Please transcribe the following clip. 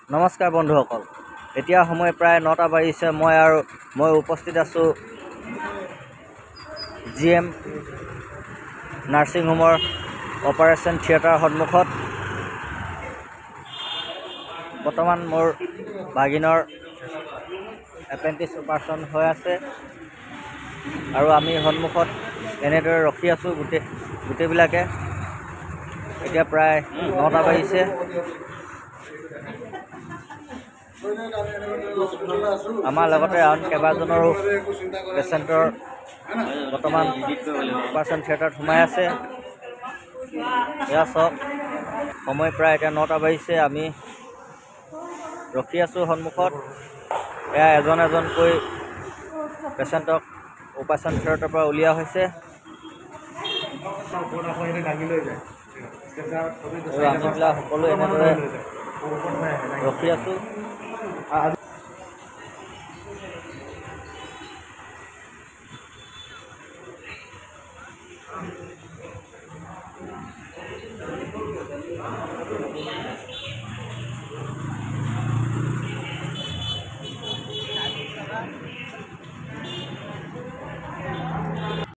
নমস্কাৰ বন্ধুসকল, এতিয়া সময় প্ৰায় 9টা বাজিছে। মই উপস্থিত আছোঁ GM নাৰ্ছিং হোমৰ অপাৰেশ্যন থিয়েটাৰৰ সন্মুখত। বৰ্তমান মোৰ ভাগিনৰ এপেণ্ডিক্স অপাৰেশ্যন হৈ আছে আৰু আমি সন্মুখত এনেদৰে ৰখি আছোঁ গোটেইবিলাকে। এতিয়া প্ৰায় 9টা বাজিছে। আমাৰ লগতে আন কেইবাজনৰো পেচেণ্টৰ বৰ্তমান অপাৰেশ্যন থিয়েটাৰত সোমাই আছে। এয়া চাওক, সময় প্ৰায় এতিয়া 9টা বাজিছে। আমি ৰখি আছোঁ সন্মুখত। এয়া এজন এজনকৈ পেচেণ্টক অপাৰেশ্যন থিয়েটাৰৰ পৰা উলিওৱা হৈছে আৰু আমিবিলাক সকলো এনেদৰে ৰখি আছোঁ।